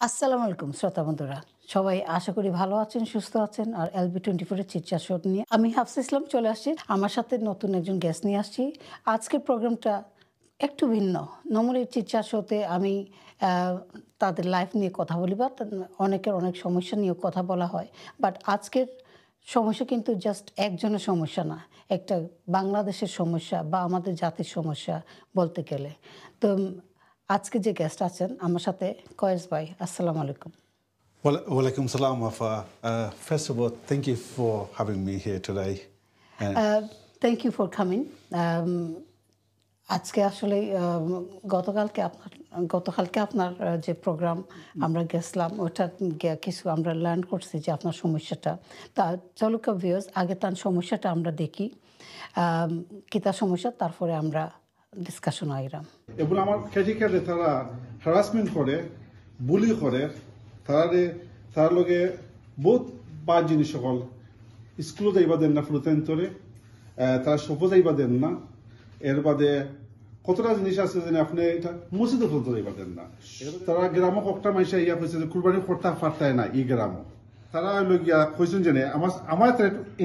আসসালামু আলাইকুম শ্রোতা বন্ধুরা, সবাই আশা করি ভালো আছেন, সুস্থ আছেন। আর LB24 এর চিটচাট শো নিয়ে আমি হাফসা ইসলাম চলে আসছি। আমার সাথে নতুন একজন গেস্ট নিয়ে আসছি। আজকের প্রোগ্রামটা একটু ভিন্ন। নর্মালি চিটচাট শোতে আমি তাদের লাইফ নিয়ে কথা বলি বা অনেকের অনেক সমস্যা নিয়েও কথা বলা হয়। বাট আজকের সমস্যা কিন্তু জাস্ট একজনের সমস্যা না, একটা বাংলাদেশের সমস্যা বা আমাদের জাতির সমস্যা বলতে গেলে। তো আজকে যে গেস্ট আছেন আমার সাথে, কয়েস ভাই, আসসালামু আলাইকুম। Walaikum salam, Wafa. First of all, thank you for having me here today. Thank you for coming. আজকে আসলে গতকালকে আপনার যে প্রোগ্রাম আমরা গেছিলাম, ওটা কিছু আমরা লার্ন করছি যে আপনার সমস্যাটা। তা চলুকা ভিউয়ার্স, আগে তার সমস্যাটা আমরা দেখি কি তার সমস্যা, তারপরে আমরা ডিসকাশন আইরাম। এবং আমার ক্যাটিকারে তারা হ্যারাসমেন্ট করে, বুলি করে, তার লগে বহুত বাদ জিনিস সকল স্কুলে যাইবা দেন না, ফুলতেন্তরে তারা সফো যাইবা দেন না। এর বাদে কতটা জিনিস আছে যে আপনি এটা মসজিদে ফুলতে যাইবা দেন না। তারা গ্রামক একটা মাইসা ইয়া কইছে যে কুরবানি করতে পারতায় না এই গ্রামও। তারা হইল গিয়া কইছেন যে আমার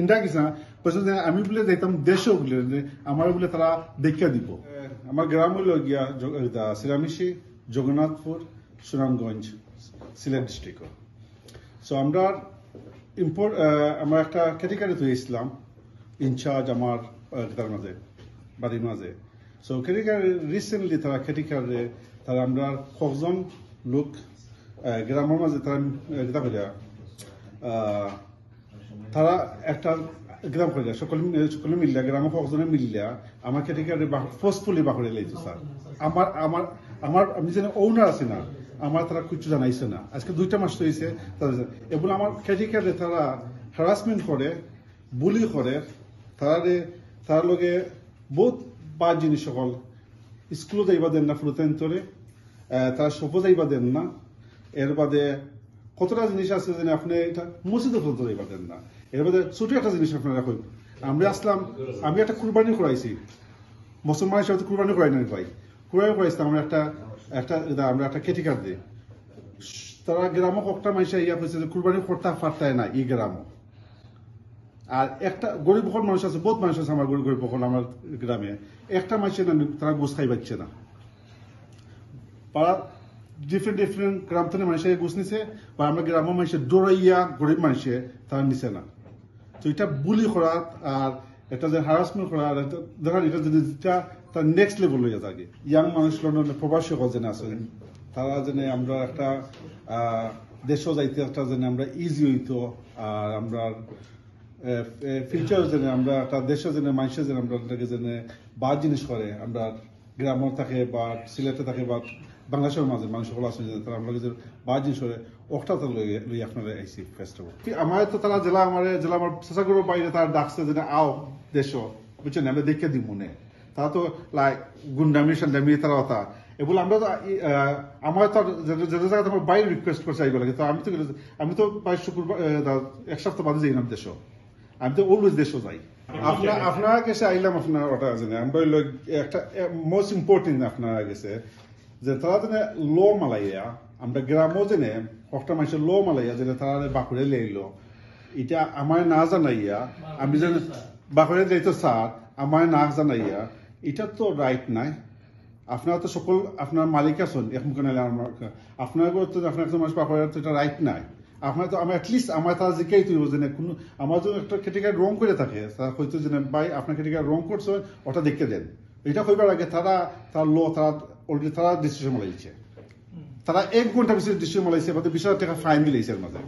ইন্ডিয়া গেছে না, কইছেন যে আমি বলে যাইতাম দেশও বলে আমার বলে তারা দেখা দিব। আমার গ্রাম হইল গিয়া সিরামিশি, জগন্নাথপুর, সুনামগঞ্জ, সিলেট ডিস্ট্রিক্ট। সো আমরা আমার একটা ক্যাটেগরি তো ইসলাম ইনচার্জ আমার তার মাঝে বাড়ির মাঝে। সো ক্যাটেগরি রিসেন্টলি তারা ক্যাটেগরি তারা আমরা কজন লোক গ্রামের মাঝে তারা তারা একটা গ্রাম করে সকলে মিললা গ্রামে কজনে মিললা আমার ক্যাটেগরি ফোর্সফুলি বাহরে লাইছে স্যার। আমার আমি যেন ওনার আছে না, আমার তারা কিছু জানাইছে না। আজকে 2টা মাস হয়েছে এবং আমার ক্যাটেগরি তারা হ্যারাসমেন্ট করে, বুলি করে, তার লগে বহুত বাদ জিনিস সকল স্কুলে যাইবা দেন না, ফুলতেন্তরে তারা সফো যাইবা দেন না। এর বাদে কতটা জিনিস আছে যে আপনি এটা মসজিদে ফুলতে যাইবা দেন না। এর বাদে ছোট একটা জিনিস আপনারা কই, আমরা আসলাম, আমি একটা কুরবানি করাইছি, মুসলমান হিসাবে কুরবানি করাই নাই ভাই, কুরবানি করাইছি আমরা একটা ক্যাটেগরি দিই। তারা গ্রামক একটা মাইসা ইয়া কইছে যে কুরবানি করতে পারতায় না এই গ্রামও। আর একটা গরিব বকল মানুষ আছে, বহুত মানুষ আছে আমার গরিব বকল আমার গ্রামে, একটা মাইসে না তারা গোস খাই পাচ্ছে না। পাড়া ডিফারেন্ট গ্রাম থেকে মানুষের গোস নিছে, বা আমরা গ্রামের মানুষের দৌড়াইয়া গরিব মানুষে তারা নিছে না। তো এটা বুলি করা আর এটা যে হ্যারাসমেন্ট করা, আর দেখেন এটা যদি তার নেক্সট লেভেল হয়ে থাকে। ইয়াং মানুষ প্রবাসী যেন আছে, তারা যেন আমরা একটা দেশও যাইতে একটা যেন আমরা ইজি হইতো, আর আমরা ফিউচার যেন আমরা একটা দেশে যেন মানুষের যেন আমরা যেন বাদ জিনিস করে, আমরা গ্রামে থাকে বা সিলেটে থাকে বা বাংলাদেশের মাঝে মানুষ সকল আছে তারা আমরা যে বাদ জিনিস করে ওটা তো লই আপনারা আইসি ফেস্টিভ্যাল। আমার তো তারা জেলা আমার চেষ্টাগুলোর বাইরে তারা ডাকছে যে আও দেশও, বুঝছেন, আমরা দেখে দিব মনে। তারা তো লাইক গুন্ডামি সান্ডামি তারা ওটা এগুলো আমরা তো আমার তো যে জায়গায় আমার বাইরে রিকোয়েস্ট করছে এইগুলো, কিন্তু আমি তো প্রায় শুক্রবার 1 সপ্তাহ বাদে যাইলাম দেশও, আমি তো অলওয়েজ দেশও যাই। আপনার কাছে আইলাম, আপনার ওটা জানে আমরা একটা মোস্ট ইম্পর্টেন্ট আপনার গেছে যে তারা যেন ল মালাইয়া আমরা গ্রামও জেনে একটা মানুষের ল মালাইয়া যেন তারা বাঁকুড়ে লেইলো, এটা আমার না জানাইয়া আমি যেন বাঁকুড়ে যাইতো স্যার আমার না জানাইয়া, এটা তো রাইট নাই। আপনারা তো সকল আপনার মালিক আছেন এখন, আপনার তো আপনার একটা মানুষ বাঁকুড়ে তো এটা রাইট নাই। আপনার তো আমি অ্যাটলিস্ট আমার তারা জিজ্ঞাই তুই যে কোনো আমার যদি একটা ক্যাটেগরি রং করে থাকে, তারা হয়তো যে ভাই আপনার ক্যাটেগরি রং করছে ওটা দেখে দেন। এটা হইবার আগে তারা অলরেডি তারা ডিসিশন মালাইছে, তারা 1 ঘন্টা বেশি ডিসিশন মালাইছে, 20,000 টাকা ফাইন দিলেছে এর মাঝে।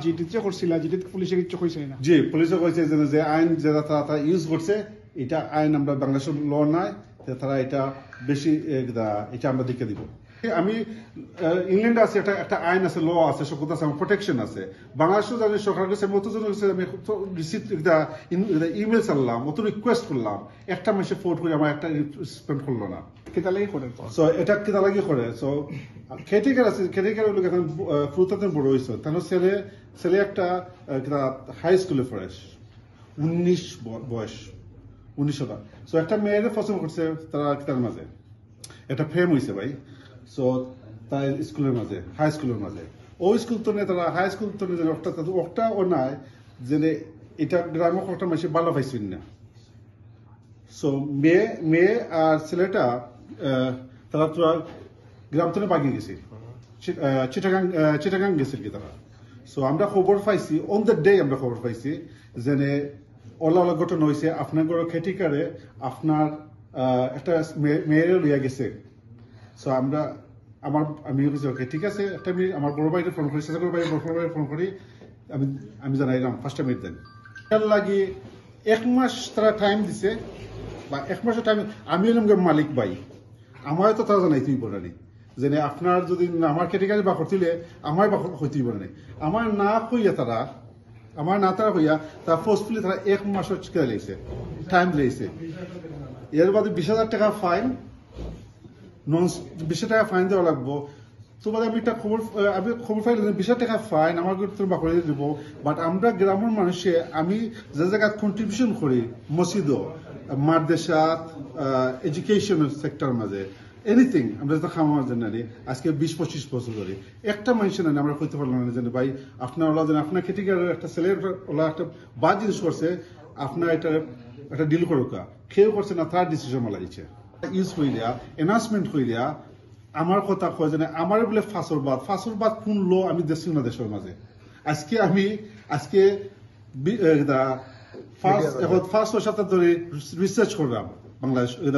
যেটা করছিল যেটা পুলিশে কিছু কইছে না, জি পুলিশে কইছে যে আইন যেটা তারা ইউজ করছে, এটা আইন আমরা বাংলাদেশের ল নাই, তারা এটা বেশি এটা আমরা দেখে দিব। আমি ইংল্যান্ডে আছে একটা আইন আছে, ল আছে, সকল আছে, আমার প্রোটেকশন আছে। বাংলাদেশেও জানি সরকার কাছে আমি ইমেল চাললাম, অত রিকোয়েস্ট করলাম, একটা মাসে ফোর্ট করে আমার একটা স্পেন্ড করলো না। কেতা লাগি করে সো এটা কেতা লাগি করে। সো খেটিকার আছে, খেটিকার লোক এখন ফুলতাতে বড় হয়েছে, তাহলে ছেলে একটা হাই স্কুলে পড়ে, 19 বয়স, 19টা। সো একটা মেয়েরে পছন্দ করছে তার মাঝে, একটা ফেম হয়েছে ভাই। সো তারা স্কুলের মাঝে হাই স্কুলের মাঝে ওই স্কুল তো নেই তারা হাই স্কুল তো নেই ওটা ও নাই যে এটা গ্রামে একটা মানুষ ভালো পাইছেন না সো মেয়ে আর ছেলেটা তারা তো গ্রাম থেকে বাগিয়ে গেছে চিটাগাং গেছে কি তারা সো আমরা খবর পাইছি অন দ্য ডে আমরা খবর পাইছি যে ওলা ঘটনা হয়েছে আপনার ঘরের খেটিকারে আপনার একটা মেয়েরে লইয়া গেছে সো আমি ওকে ঠিক আছে একটা আমি আমার বড় ভাইকে ফোন করি বড় ভাই ফোন করি আমি জানাইলাম ফার্স্ট টাইম দেন এর লাগি 1 মাস তারা টাইম দিছে বা 1 মাসের টাইম আমি হলাম মালিক ভাই আমার তো তারা জানাই তুই বলে যে আপনার যদি আমার ক্যাটেগরি বা করছিলে আমার বা হইতেই বলে নাই আমার না কইয়া তারা ফোর্সফুলি তারা 1 মাসের চিকিৎসা লেগেছে টাইম লেগেছে এর বাদে 20,000 টাকা ফাইন 20 টাকা ফাইন দেওয়া লাগবো তোমার আমি খবর পাইলে 20 টাকা ফাইন আমার তোমরা করে দিব বাট আমরা গ্রামের মানুষে আমি যে জায়গায় কন্ট্রিবিউশন করি মসজিদও মাদ্রাসাত এডুকেশন সেক্টর মাঝে এনিথিং আমরা যেটা খাওয়ার জন্য আজকে 20-25 বছর ধরে একটা মানুষ না আমরা কইতে পারলাম না যে ভাই আপনার ওলা যেন আপনার খেটিকার একটা ছেলের ওলা একটা বাদ জিনিস করছে আপনার এটা একটা ডিল করুকা কেউ করছে না তার ডিসিশন মালাইছে ইউজ হইলিয়া এনাউন্সমেন্ট হইলিয়া আমার কথা কয় যে আমার বলে ফাঁসরবাদ কোন লো আমি দেখছি না দেশের মাঝে আজকে ফার্স্ট সপ্তাহ ধরে রিসার্চ করলাম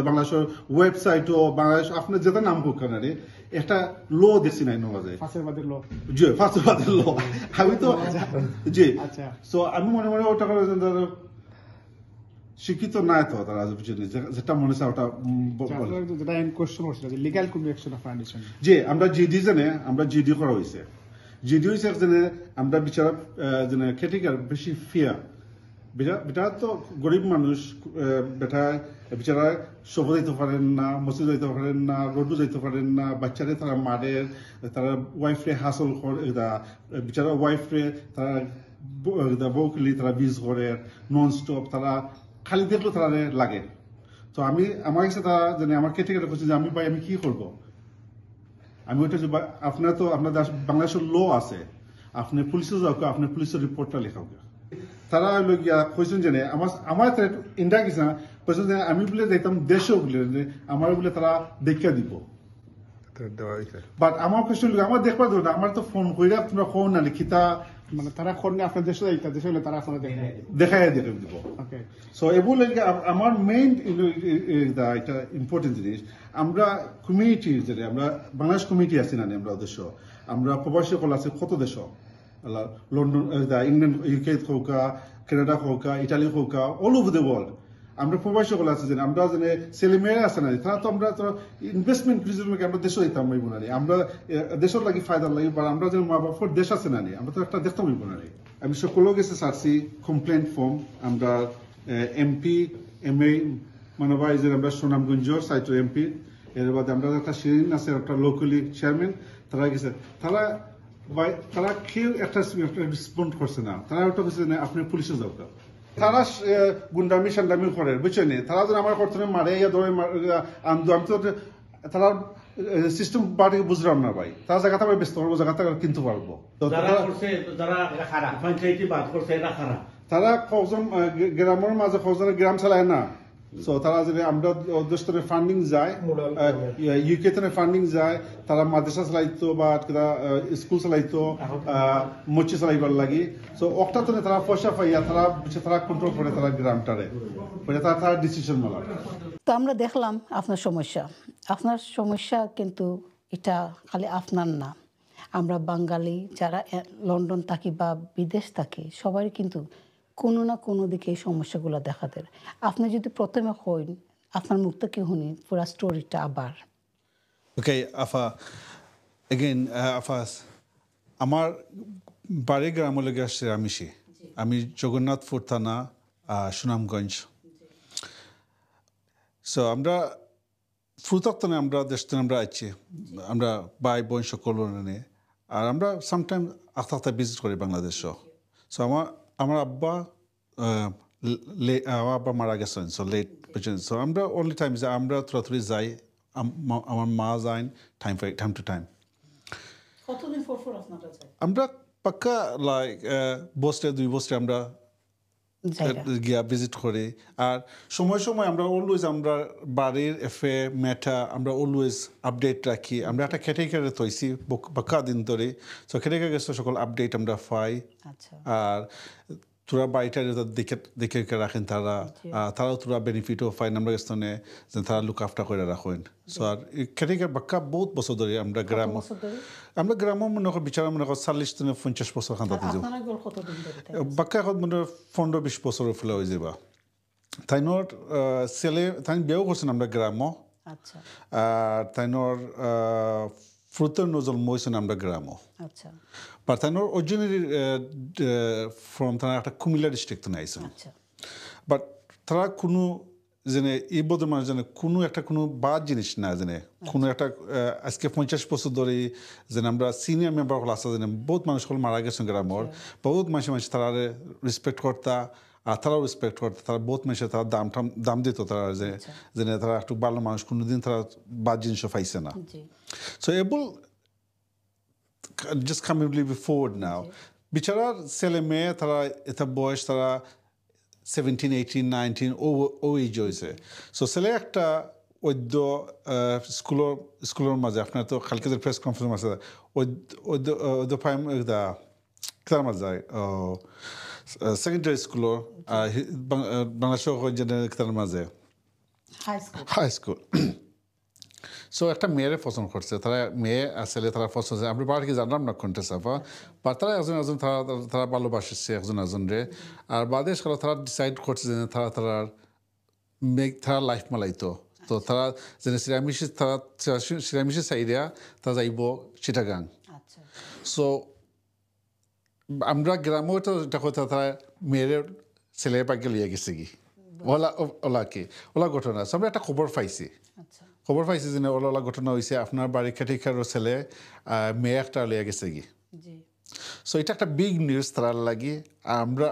বাংলাদেশের ওয়েবসাইটও বাংলাদেশ আপনার যেটা নাম হোক কেন একটা লো দেখছি নাই মাঝে ফাঁসরবাদের লো আমি তো জি সো আমি মনে মনে ওটা করে শিক্ষিত নাই তো তারা যেটা মনে হয় ওটা জি আমরা জিডি আমরা জিডি করা হয়েছে জিডি হয়েছে আমরা বিচার খেটিকার বেশি ফিয়া বেটা তো গরিব মানুষ বেচারা সব যাইতে পারেন না মসজিদ যাইতে পারেন না রোডও যাইতে পারেন না বাচ্চারে তারা মারের তারা ওয়াইফরে হাসল করে বেচারা ওয়াইফরে তারা বউকলি তারা বিজ করে নন স্টপ তারা খালি দেখলো তারা লাগে তো আমার কাছে তারা আমার কেটে করছে যে আমি ভাই আমি কি করবো আমি ওইটা আপনার তো আপনার বাংলাদেশের ল আছে আপনি পুলিশে যাও আপনি পুলিশের রিপোর্টটা লেখাও তারা হইল গিয়া কইছেন যে আমার ইন্ডিয়া গেছে না কইছেন যে আমি বলে দেখতাম দেশেও বলে আমার বলে তারা দেখা দিব বাট আমার কোয়েশ্চন আমার দেখবার দেবো না আমার তো ফোন কইরা তোমরা ফোন না লিখিতা মানে তারা করলে আপনার দেশে যাইতা দেশে হলে তারা আপনারা দেখাই দেখে দিব ওকে সো এগুলো আমার মেইন এটা ইম্পর্টেন্ট জিনিস আমরা কমিউনিটি যেটা আমরা বাংলাদেশ কমিউনিটি আছি না আমরা উদ্দেশ্য আমরা প্রবাসী কল আছে কত দেশ লন্ডন ইংল্যান্ড ইউকে হোক কানাডা হোক ইটালি হোক অল ওভার দ্য ওয়ার্ল্ড আমরা প্রবাসী কল আছে যে আমরা যে ছেলে মেয়েরা আছে না তারা তো আমরা তো ইনভেস্টমেন্ট আমরা দেশে দিতাম হইব না আমরা দেশের লাগি ফায়দা লাগি বা আমরা যে মা বাবার দেশ আছে না আমরা তো একটা দেখতাম হইব না আমি সকলেও গেছে সারছি কমপ্লেন ফর্ম আমরা এমপি এমএ মানবাই যে আমরা সুনামগঞ্জর সাইটো এমপি এর বাদে আমরা একটা শিরিন আছে একটা লোকালি চেয়ারম্যান তারা গেছে তারা কেউ একটা রেসপন্ড করছে না তারা ওটা বলছে আপনি পুলিশে যাও তারা গুন্ডামি সান্ডামি করে বুঝছেন তারা যেন আমার করতে মারে ধরে আমি তো তারা সিস্টেম বাড়ি বুঝলাম না ভাই তারা জায়গাটা আমি ব্যস্ত পারবো জায়গাটা কিনতে পারবো তারা কজন গ্রামের মাঝে কজনের গ্রাম চালায় না সো তারা যদি আমরা দেশের ফান্ডিং যায় ইউকে তে ফান্ডিং যায় তারা মাদ্রাসা চালাইতো বা স্কুল চালাইতো মসজিদ চালাইবার লাগি সো একটা তো তারা পয়সা পাইয়া তারা কন্ট্রোল করে তারা গ্রামটারে তারা ডিসিশন মালা তো আমরা দেখলাম আপনার সমস্যা কিন্তু এটা খালি আপনার না আমরা বাঙালি যারা লন্ডন থাকি বা বিদেশ থাকি সবাই কিন্তু কোনো না কোনো দিকে এই সমস্যাগুলো দেখা দেয় আপনি যদি প্রথমে হইন আপনার মুখ থেকে শুনি পুরো স্টোরিটা আবার Okay, Afa, again, Afas, আমার বাড়ি গ্রাম লেগে আসছে রামিশি আমি জগন্নাথপুর থানা সুনামগঞ্জ সো আমরা ফুরতক্তনে আমরা দেশ আমরা আছি আমরা ভাই বোন সকল নিয়ে আর আমরা সামটাইম আস্তে ভিজিট করি বাংলাদেশও সো আমার আব্বা মারা গেছেন সো লেট সো আমরা অনলি টাইম আমরা থ্রি যাই আমার মা যায় টাইম টু টাইম কতদিন পর আপনারা যায় আমরা পাক্কা লাইক বছরে 2 বছরে আমরা গিয়া ভিজিট করি আর সময় সময় আমরা অলওয়েজ আমরা বাড়ির এফে মেটা আমরা অলওয়েজ আপডেট রাখি আমরা একটা ক্যাটেগরি তৈছি বাক্কা দিন ধরে সো ক্যাটেগরি সকল আপডেট আমরা পাই আচ্ছা আর তোরা বাড়িটা দেখে দেখে রাখেন তারাও তোরা বেনিফিটও পাই আমরা স্থানে যে তারা লুক আফটার করে রাখেন সো আর ক্যাটেগরি বাক্কা বহুত বছর ধরে আমরা গ্রাম মনে করি বিচার মনে করি 40 থেকে 50 বছর খান তাতে যাও আপনারা গড় কতদিন ধরে বাক্কা এখন মনে 15-20 বছরের ফেলে হয়ে যাবা তাইনোর ছেলে তাই বিয়েও করছেন আমরা গ্রামও আচ্ছা আর তাইনোর ফ্রুতের নজল মইছেন আমরা গ্রামও আচ্ছা বাট তাইনোর অরিজিনালি ফ্রম তারা একটা কুমিল্লা ডিস্ট্রিক্ট আইছেন আচ্ছা বাট তারা কোনো যেনে এই বদল মানুষ জানে কোনো একটা কোনো বাদ জিনিস না জানে কোনো একটা আজকে 50 বছর ধরে যেন আমরা সিনিয়র মেম্বার হল আসা জানে বহুত মানুষ হল মারা গেছেন গ্রামর বহুত মানুষ তারা রেসপেক্ট করতা আর তারাও রেসপেক্ট করতো তারা বহুত মানুষের তারা দাম দিত তারা যে যেন তারা একটু ভালো মানুষ কোনোদিন তারা বাদ জিনিসও পাইছে না so able just coming forward now বিচারার ছেলে মেয়ে তারা এটা বয়স তারা 17, 18, 19 ও এজ হয়েছে সো ছেলে একটা ওদ্য স্কুলের মাঝে আপনার তো কালকে প্রেস কনফারেন্স আছে ওদ্য ফাইম কেতার মাঝে যায় সেকেন্ডারি স্কুলের বাংলাদেশের কেতার মাঝে হাই স্কুল সো একটা মেয়েরে পছন্দ করছে তারা মেয়ে আসলে তারা পছন্দ আমরা বাড়িকে জানলাম না কোনটা সাফা বা তারা একজন তারা ভালোবাসছে একজন রে আর বাদে তারা ডিসাইড করছে যে তারা লাইফ মালাইতো তো তারা যে সিরামিশি সাইডিয়া তারা যাইব চিটাগাং সো আমরা গ্রামেও তো এটা কথা তারা মেয়ের ছেলে পাকে লিয়ে গেছে কি ওলা ঘটনা আমরা একটা খবর পাইছি খবর পাইছি যে ওলা ঘটনা হয়েছে আপনার বাড়ি খেটিকারও ছেলে মেয়ে একটা লিয়ে গেছে কি সো এটা একটা বিগ নিউজ তার লাগি আমরা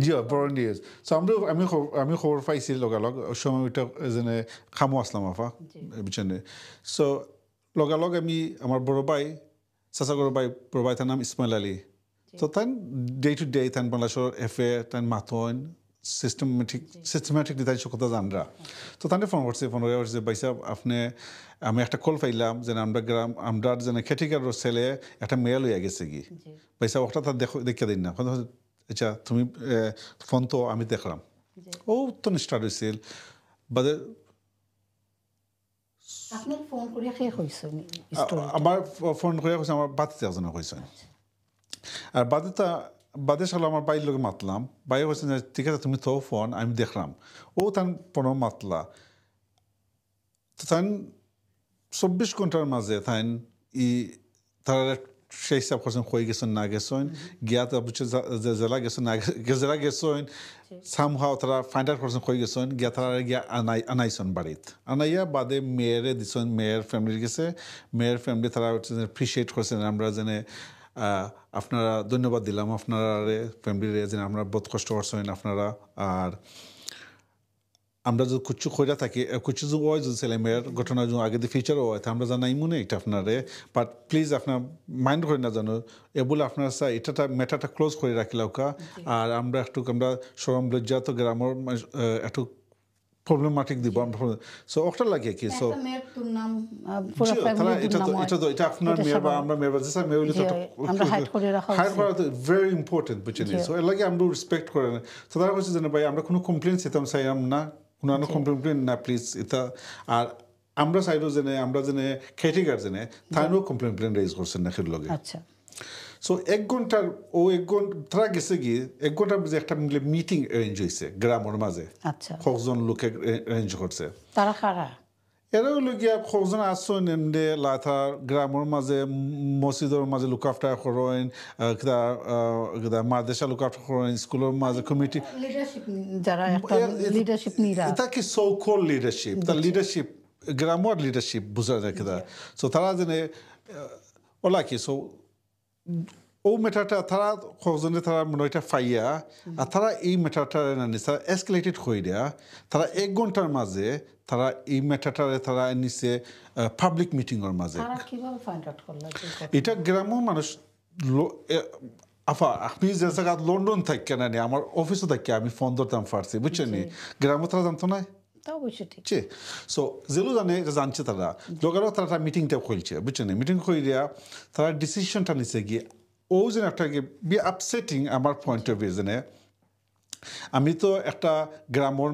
জি বড় নিউজ সো আমি খবর পাইছি লগালগ সময় ওইটা যেনে খামো আসলাম আফা বিচনে সো লগালগ আমি আমার বড় ভাই চাচা বড় ভাই তার নাম ইসমাইল আলী তো তাই ডে টু ডে তাই বাংলাদেশের এফে তাই মাথন সিস্টেমেটিক তাই কথা জানরা তো তাই ফোন করছে বাইসা আপনি আমি একটা কল পাইলাম যে আমরা যেন খেটিকার ছেলে একটা মেয়ে লইয়া গেছে কি বাইসা ওটা তার দেখে দিন না আচ্ছা তুমি ফোন তো আমি দেখলাম ও তো স্টার্ট হয়েছিল বাদে আমার ফোন করে আমার বাতিতে একজন হয়েছেন আর বাদে সাল আমার বাইর লোক মাতলাম বাইরে বলছেন যে ঠিক আছে তুমি তো ফোন আমি দেখলাম ও তান পনেরো মাতলা তো তাই 24 ঘন্টার মাঝে তাই তারা সেই হিসাব করছেন হয়ে গেছেন না গেছেন গিয়া তো জেলা গেছেন না জেলা গেছেন সামহাও তারা ফাইন্ড আউট করছেন হয়ে গেছেন গিয়া তারা গিয়া আনাইছেন বাড়িত আনাইয়া বাদে মেয়েরে দিছেন মেয়ের ফ্যামিলি গেছে মেয়ের ফ্যামিলি তারা অ্যাপ্রিসিয়েট করছেন আমরা যেন আপনারা ধন্যবাদ দিলাম আপনারা ফ্যামিলিরে যে আমরা বহুত কষ্ট করছেন আপনারা আর আমরা যদি কুচ্ছু খোঁজা থাকি কুচ্ছু যদি ওই যদি ছেলে মেয়ের ঘটনা যদি আগে দিয়ে ফিচারও হয় আমরা জানাই মনে এটা আপনারে বাট প্লিজ আপনার মাইন্ড করে না জানো এ বলে আপনারা এটা ম্যাটারটা ক্লোজ করে রাখিলাম আর আমরা আমরা সরম লজ্জা তো গ্রামের একটু প্রবলেমাটিক দিব সো ওটা লাগে কি সো এটা আপনার মেয়ের বা আমরা মেয়ের বাচ্চা মেয়ে হলে তো হাইড করা তো ভেরি ইম্পর্টেন্ট বুঝছেন সো এর লাগে আমরা রেসপেক্ট করে না তো তারা হচ্ছে যে ভাই আমরা কোনো কমপ্লেন চাইতাম চাইলাম না কোনো কমপ্লেন না প্লিজ এটা আর আমরা চাইলো জেনে আমরা জেনে খেটিকার জেনে তাইও কমপ্লেন রেজ করছেন না লগে আচ্ছা সো 1 ঘন্টার তারা গেছে কি 1 ঘন্টার মধ্যে একটা মিটিং অ্যারেঞ্জ হয়েছে গ্রামের মাঝে আচ্ছা কয়েকজন লোকে অ্যারেঞ্জ করছে তারা কারা এরা হলো গিয়া কয়েকজন আসছেন এমনি লাথা গ্রামের মাঝে মসজিদের মাঝে লুক আফটার করেন মাদ্রাসা লুক আফটার করেন স্কুলের মাঝে কমিটি যারা একটা লিডারশিপ নিরা এটা কি সো কল লিডারশিপ তার লিডারশিপ গ্রামের লিডারশিপ বুঝা যায় কিনা সো তারা জেনে ওলা কি সো ও ম্যাটারটা তারা কজনে তারা মনে হয় এটা ফাইয়া আর তারা এই ম্যাটারটা তারা এসকেলেটেড হয়ে দেয়া তারা 1 ঘন্টার মাঝে তারা এই ম্যাটারটারে তারা নিছে পাবলিক মিটিংয়ের মাঝে তারা কিভাবে ফাইন্ড আউট করলো এটা গ্রাম্য মানুষ আফা আপনি যে জায়গা লন্ডন থাকি না আমার অফিসও থাকি আমি ফোন ধরতাম ফার্সি বুঝছেন নি গ্রাম্য তারা জানতো না তা অবশ্যই ঠিক সো যেগুলো জানে এটা জানছে তারা লোকেরাও তারা মিটিংটা খুলছে বুঝছেন মিটিং করে দেওয়া তারা ডিসিশনটা নিচ্ছে গিয়ে ও যেন একটা বি আপসেটিং আমার পয়েন্ট অফ ভিউ জেনে আমি তো একটা গ্রামের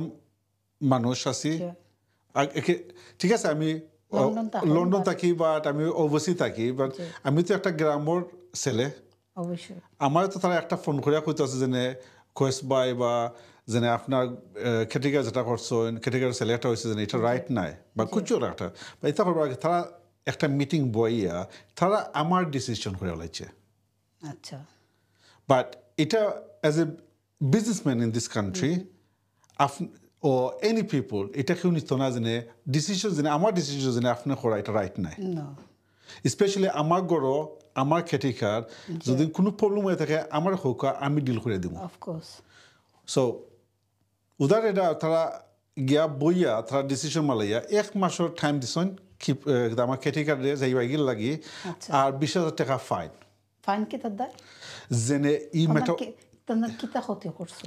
মানুষ আছি ঠিক আছে আমি লন্ডন থাকি বাট আমি ওভারসি থাকি বাট আমি তো একটা গ্রামের ছেলে অবশ্যই আমার তো তারা একটা ফোন করে কইতে আছে যেনে কোয়েস বাই বা যেনে আপনার খেটিকার যেটা করছেন খেটিকার ছেলে একটা হয়েছে যেন এটা রাইট নাই বা কুচু একটা বা এটা করবার আগে তারা একটা মিটিং বইয়া তারা আমার ডিসিশন করে লাইছে আচ্ছা বাট এটা as a businessman in this country ও এনি পিপল এটা কেউ নিত না জেনে ডিসিশন জেনে আমার ডিসিশন জেনে আপনার করা এটা রাইট নাই স্পেশালি আমার গড় আমার খেটিকার যদি কোনো প্রবলেম হয়ে থাকে আমার হোক আমি ডিল করে দিব অফকোর্স সো উদার এটা তারা গিয়া বইয়া তারা ডিসিশন মালাইয়া 1 মাসের টাইম দিছেন আমার খেটিকার যাইবা গিল লাগি আর 20,000 টাকা ফাইন ফাইন কি তার দেয় জেনে ই মেটা তার কিতা ক্ষতি করছে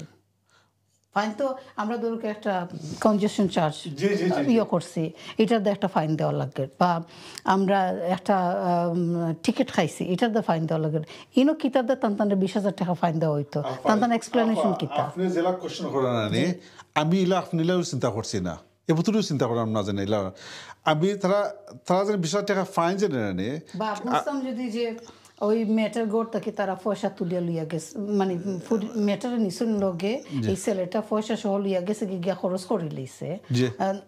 ফাইন তো আমরা ধরুক একটা কনজেশন চার্জ করছি এটার দিয়ে একটা ফাইন দেওয়া লাগবে বা আমরা একটা টিকিট খাইছি এটার দিয়ে ফাইন দেওয়া লাগবে ইনো কিতার দিয়ে টান 20,000 টাকা ফাইন দেওয়া হইতো টান এক্সপ্লেনেশন কিতা আপনি জেলা কোশ্চেন করেন না আমি ইলা আপনি ইলাও চিন্তা করছি না এবতুরিও চিন্তা করাম না জানি ইলা আমি তারা যেন 20,000 টাকা ফাইন জেনে না বা বুঝতাম যদি যে ওই মেটার গোড় থেকে তারা পয়সা তুলিয়া লইয়া গেছে মানে মেটার নিশুন লগে এই ছেলেটা পয়সা সহ লইয়া গেছে গিয়া খরচ করে লইছে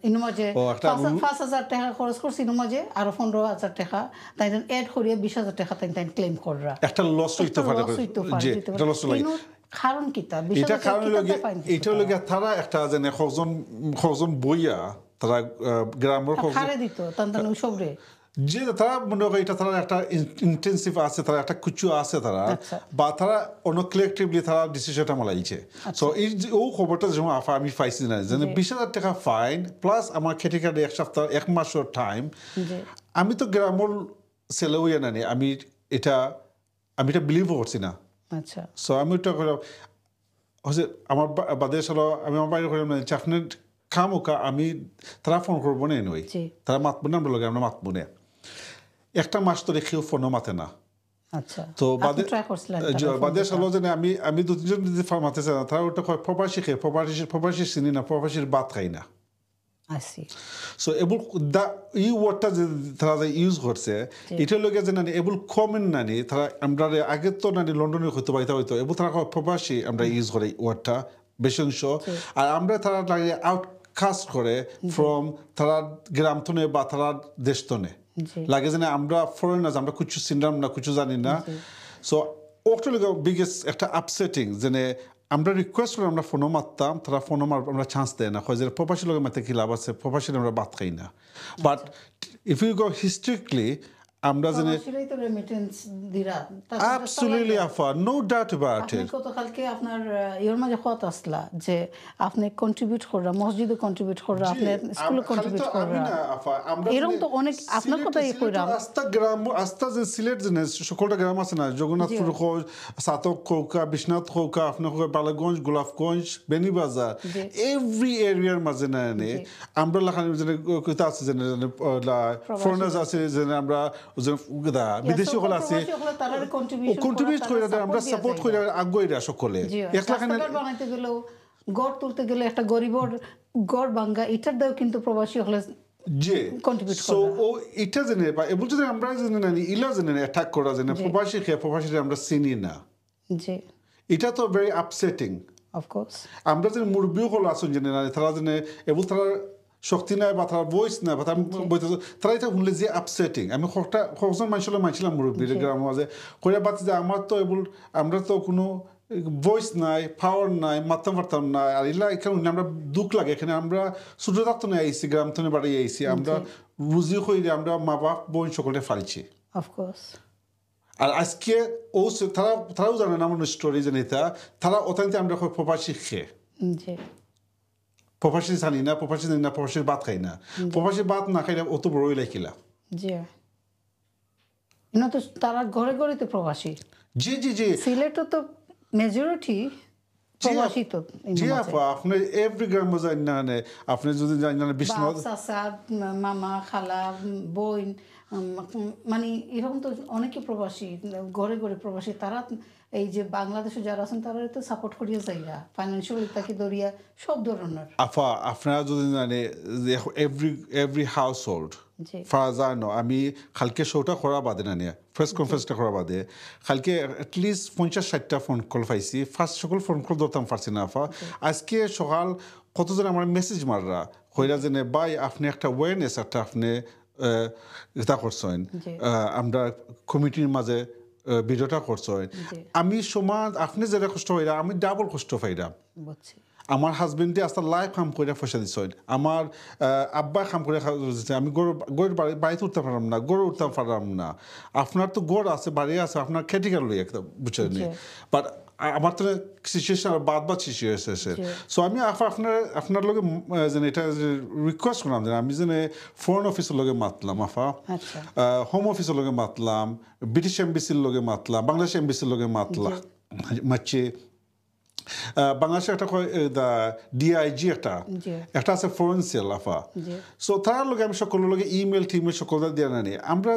ইনো মাঝে 5,000 টাকা খরচ করছে ইনো মাঝে আরো 15,000 টাকা তাই এড করিয়া 20,000 টাকা তাই ক্লেম কররা একটা লস হইতো পারে জি এটা লস লাগে কারণ কিতা এটা কারণ লগে এটা লগে তারা একটা জানে খজন বইয়া তারা গ্রামের খজন খারে দিত তান সবরে যে তারা মনে হয় এটা তারা একটা ইন্টেন্সিভ আছে তারা একটা কুচু আছে তারা বা তারা অন্য কালেক্টিভলি তারা ডিসিশনটা মালাইছে সো এই ও খবরটা যেমন আফা আমি পাইছি না যে 20,000 টাকা ফাইন প্লাস আমার খেটিকার 1 সপ্তাহ 1 মাসের টাইম আমি তো গ্রামের ছেলে হইয়া নানি আমি এটা বিলিভ করছি না আচ্ছা সো আমি ওটা করে হচ্ছে আমার বাদেশ হলো আমি আমার বাইরে করে চাকনের খামোকা আমি তারা ফোন করবো না নই তারা মাতবো না আমরা লগে আমরা মাতবো না একটা মাস তো রেখেও ফোনও মাতে না আচ্ছা তো বাদেশ হলো যে আমি 2-3 জন যদি মাতে চাই না তারা ওটা প্রবাসী খেয়ে প্রবাসী চিনি না প্রবাসীর ভাত খাই না সো এবল এই ওয়ার্ডটা যে তারা যে ইউজ করছে এটা লগে যে নানি এবল কমন নানি তারা আমরা আগে তো নানি লন্ডনে হইতো বাইতা হইতো এবল তারা প্রবাসী আমরা ইউজ করি ওয়ার্ডটা বেশি অংশ আর আমরা তারা লাগে আউটকাস্ট করে ফ্রম তারা গ্রাম তনে বা তারা দেশ তনে লাগে যে আমরা ফরেনার্স আমরা কিছু চিনলাম না কিছু জানি না সো ওটা লগে বিগেস্ট একটা আপসেটিং যে আমরা রিকোয়েস্ট করে আমরা ফোনও মারতাম তারা ফোনও আমরা চান্স দেয় না হয় যে প্রবাসী লোকের মারতে কি লাভ আছে প্রবাসীর আমরা বাদ খাই না বাট ইফ ইউ গো হিস্ট্রিকলি আমরা জানি absolutely afa no doubt about it গতকালকে আপনার এর মাঝে কথা আসলা যে আপনি কন্ট্রিবিউট করা মসজিদে কন্ট্রিবিউট করা আপনি স্কুলে কন্ট্রিবিউট করা এরকম তো অনেক আপনার কথাই কইরাম আস্তা গ্রাম আস্তা যে সিলেট জেনে সকলটা গ্রাম আছে না জগন্নাথপুর সাতক খোকা বিশ্বনাথ খোকা আপনার বালাগঞ্জ গোলাপগঞ্জ বেনিবাজার এভরি এরিয়ার মাঝে না এনে আমরা লাখানি জেনে কইতা আছে জেনে ফরেনার্স আছে জেনে আমরা বিদেশি হল আছে কন্ট্রিবিউট করে আমরা সাপোর্ট করে আগুয়াইরা সকলে একলাখানে বানাইতে গেল গড় তুলতে গেলে একটা গরিবর গড় ভাঙ্গা এটার দাও কিন্তু প্রবাসী হলে যে সো ও এটা জেনে বা এবল যদি আমরা জেনে না ইলা জেনে অ্যাটাক করা জেনে প্রবাসী আমরা চিনি না জি এটা তো ভেরি আপসেটিং অফ কোর্স আমরা যে মুরব্বী হল আসুন জেনে না তারা জেনে এবল তারা শক্তি নাই বা তার ভয়েস নাই বা তারা এটা শুনলে যে আপসেটিং আমি কজন মানছিলাম মুরব্বীর গ্রামের মাঝে কইরা বাতি যে আমার তো এবল আমরা তো কোনো ভয়েস নাই পাওয়ার নাই মারতাম পারতাম না আর এলা এখানে আমরা দুঃখ লাগে এখানে আমরা ছোট থাকতো না আইসি গ্রাম থেকে বাড়ি আইসি আমরা রুজি হইলে আমরা মা বাপ বোন সকলে ফালছি অফকোর্স আর আজকে তারাও জানে না আমার স্টোরি জানি তারা অত্যন্ত আমরা প্রবাসী খেয়ে জি প্রবাসী জানি না প্রবাসীর ভাত খাই না প্রবাসী ভাত না খাইলে অত বড়ই লাগিলা জি না তো তারা ঘরে ঘরে তো প্রবাসী জি জি জি সিলেটও তো মেজরিটি প্রবাসী তো জি আপা আপনি এভরি গ্রাম বাজার না আপনি যদি জানেন বিশ্বনাথ চাচা মামা খালা বোন মানে এরকম তো অনেকে প্রবাসী ঘরে ঘরে প্রবাসী তারা এই যে বাংলাদেশে যারা আছেন তারা তো সাপোর্ট করিয়া যাইরা ফাইন্যান্সিয়ালি তাকে দরিয়া সব ধরনের আপা আপনারা যদি জানে এভরি হাউস হোল্ড জি ফারাজানো আমি কালকে শোটা করা বাদে না নিয়ে প্রেস কনফারেন্সটা করা বাদে কালকে অ্যাটলিস্ট 50-60টা ফোন কল পাইছি ফার্স্ট সকল ফোন কল ধরতাম পারছি না আপা আজকে সকাল কতজন আমার মেসেজ মাররা হইরা জেনে বাই আপনি একটা ওয়ারনেস একটা আপনি এটা করছেন আমরা কমিটির মাঝে ভিডিওটা করছেন আমি সমাজ আপনি যেটা কষ্ট হইরা আমি ডাবল কষ্ট পাইরাম বুঝছি আমার হাজবেন্ডে আস্তা লাইফ কাম করে পয়সা দিচ্ছেন আমার আব্বা কাম করে দিচ্ছে আমি গড়ের বাড়িতে উঠতে পারলাম না গড়ে উঠতে পারলাম না আপনার তো গড় আছে বাড়ি আছে আপনার খেটিকার লই একটা বুঝছেন বাট আমার তো সিচুয়েশন বাদ সিচুয়েশন সো আমি আপনার লগে যেন এটা রিকোয়েস্ট করলাম যে আমি যেন ফরেন অফিসের লগে মাতলাম আফা হোম অফিসের লগে মাতলাম ব্রিটিশ এম্বাসির লগে মাতলাম বাংলাদেশ এম্বাসির লগে মাতলাম মারছে বাংলাদেশে একটা ডিআইজি একটা আছে ফরেন্সিয়াল আফা সো তার লগে আমি সকলের লগে ইমেল টিমেল সকল দিয়ে নানি আমরা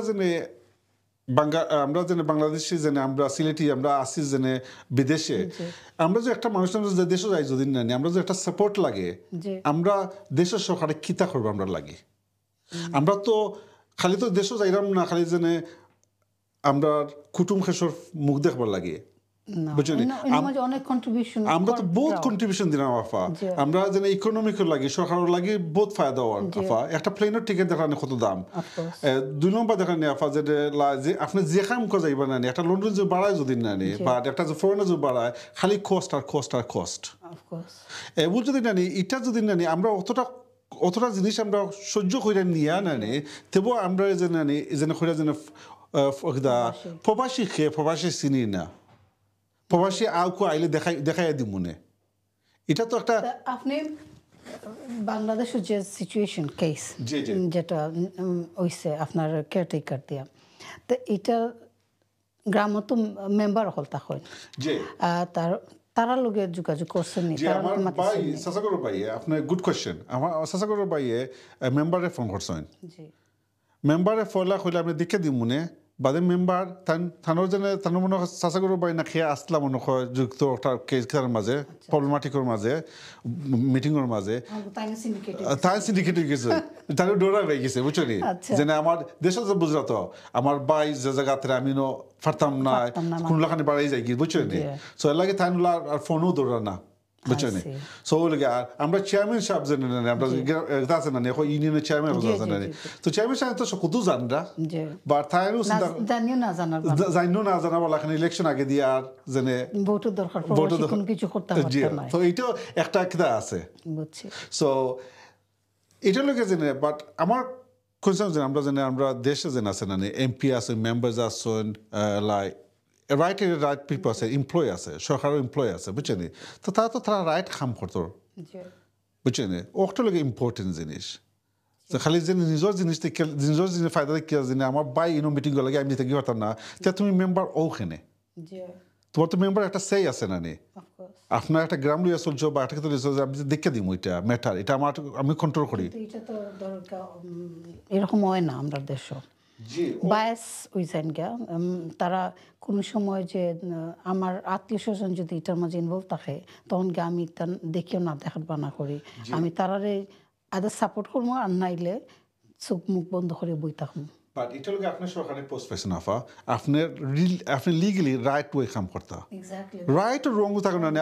যেন বাংলাদেশে যেন আমরা সিলেটি আমরা আসি যেন বিদেশে আমরা যে একটা মানুষ যে দেশে যাই যদি নানি আমরা যে একটা সাপোর্ট লাগে আমরা দেশের সরকারে কিতা করবো আমরা লাগে আমরা তো খালি তো দেশও যাইলাম না খালি যেন আমরা কুটুম খেসর মুখ দেখবার লাগে আমরা তো বহুত কন্ট্রিবিউশন দিলাম আফা আমরা যেন ইকোনমিকের লাগে সরকারের লাগে বহুত ফায়দা হওয়ার আফা একটা প্লেনের টিকিট দেখানে কত দাম 2 নম্বর দেখানে আফা যে আপনি যে কাম করে যাইবা না একটা লন্ডন যে বাড়ায় যদি না নি বা একটা যে ফরেনার যে বাড়ায় খালি কস্ট এবার যদি না নি এটা যদি না নি আমরা অতটা জিনিস আমরা সহ্য করে নিয়ে না নি তবু আমরা যেন প্রবাসী চিনি না প্রবাসী আউকো আইলে দেখাই দি মনে এটা তো একটা আপনি বাংলাদেশের যে সিচুয়েশন কেস যেটা হইছে আপনার কেয়ারটেকার দিয়া তো এটা গ্রাম তো মেম্বার হল তখন তারা লোকে যোগাযোগ করছেন আমার ভাই সাসাগর ভাই আপনার গুড কোয়েশ্চেন আমার সাসাগর ভাই মেম্বারে ফোন করছেন মেম্বারে ফলা হইলে আপনি দেখে দিই মনে বাদে মেম্বার থানোর যেন থানোর মনে হয় চাচাগর বাই না খেয়ে আসলাম মনে হয় যুক্ত কেসের মাঝে প্রবলেমাটিকের মাঝে মিটিংয়ের মাঝে তাই সিন্ডিকেট হয়ে গেছে তার ডোরা হয়ে গেছে বুঝছো নি যেন আমার দেশ বুঝলা তো আমার বাই যে জায়গাতে আমি পারতাম না কোনলাখানে বাড়াই যাই কি বুঝছো নি সো এর লাগে থাইনুলা আর ফোনও দৌড়া না বুঝছো নি সো ওগুলো আর আমরা চেয়ারম্যান সাহেব জানি না আমরা আছে না ইউনিয়নের চেয়ারম্যান আছে না তো চেয়ারম্যান সাহেব তো কত জানরা বা তাইরও জানিও না জানা বলা এখানে ইলেকশন আগে দিয়ে আর জেনে ভোটের দরকার কোনো কিছু করতে পারছে না তো এইটাও একটা কিতা আছে বুঝছি সো এটা লোকে জেনে বাট আমার কনসার্ন যে আমরা দেশে জেনে আছে না এমপি আছে মেম্বার্স আছেন লাইক রাইট পিপল আছে এমপ্লয় আছে সরকারের এমপ্লয় আছে বুঝছেন তো তারা রাইট কাম করতো বুঝছেন ওটা লোক ইম্পর্টেন্ট জিনিস খালি যে নিজের জিনিস ফায়দা দেখে আমার বাই মিটিং লাগে আমি যেতে পারতাম না তুমি মেম্বার ওখানে তোমার তো মেম্বার একটা সেই আছে না নি আপনার একটা গ্রাম লইয়া চলছো বা একটা আমি দেখে দিই ওইটা ম্যাটার এটা আমি কন্ট্রোল করি এরকম হয় না আমরা দেশ বায়াস হইছেন গা তারা কোনো সময় যে আমার আত্মীয় স্বজন যদি এটার মাঝে ইনভলভ থাকে তখন গিয়ে আমি দেখিও না দেখার বানা করি আমি তারারে আদার সাপোর্ট করবো আর নাইলে চোখ মুখ বন্ধ করে বই থাকুন বাট এটা লোক আপনার সরকারি পোস্ট পেয়েছেন আফা আপনি লিগালি রাইট ওয়ে কাম করতে রাইট রং থাকুন না